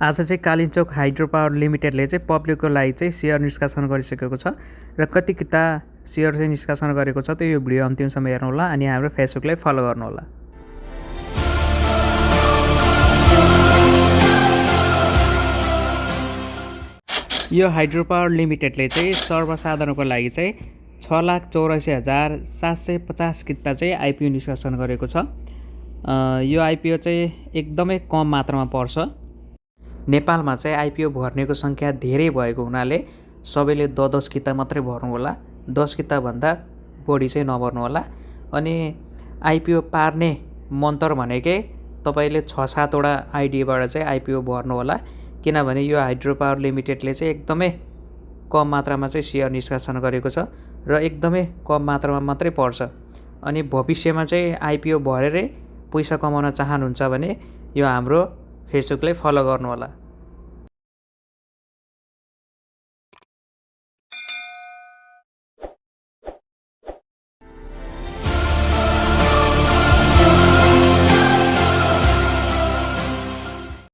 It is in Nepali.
आज चाहिँ कालिचोक हाइड्रो पावर लिमिटेडले चाहिँ पब्लिकको लागि चाहिँ सेयर निष्कासन गरिसकेको छ र कति किता सेयर चाहिँ निष्कासन गरेको छ त्यो यो भिडियो अन्तिमसम्म हेर्नुहोला अनि हाम्रो फेसबुकलाई फलो गर्नुहोला। यो हाइड्रो पावर लिमिटेडले चाहिँ सर्वसाधारणको लागि चाहिँ 6,84,750 किता चाहिँ आइपिओ निष्कासन गरेको छ। यो आइपिओ चाहिँ एकदमै कम मात्रामा पर्छ। नेपालमा चाहिँ आइपिओ भर्नेको सङ्ख्या धेरै भएको हुनाले सबैले 10 किता मात्रै भर्नु होला, 10 किताभन्दा बढी चाहिँ नभर्नु होला। अनि आइपिओ पार्ने मन्तर भनेकै तपाईँले 6-7वटा आइडीबाट चाहिँ आइपिओ भर्नु होला, किनभने यो हाइड्रो पावर लिमिटेडले चाहिँ एकदमै कम मात्रामा चाहिँ सेयर निष्कासन गरेको छ र एकदमै कम मात्रामा मात्रै पर्छ। अनि भविष्यमा चाहिँ आइपिओ भरेरै पैसा कमाउन चाहनुहुन्छ भने यो हाम्रो फेसबुकलाई फलो गर्नुहोला।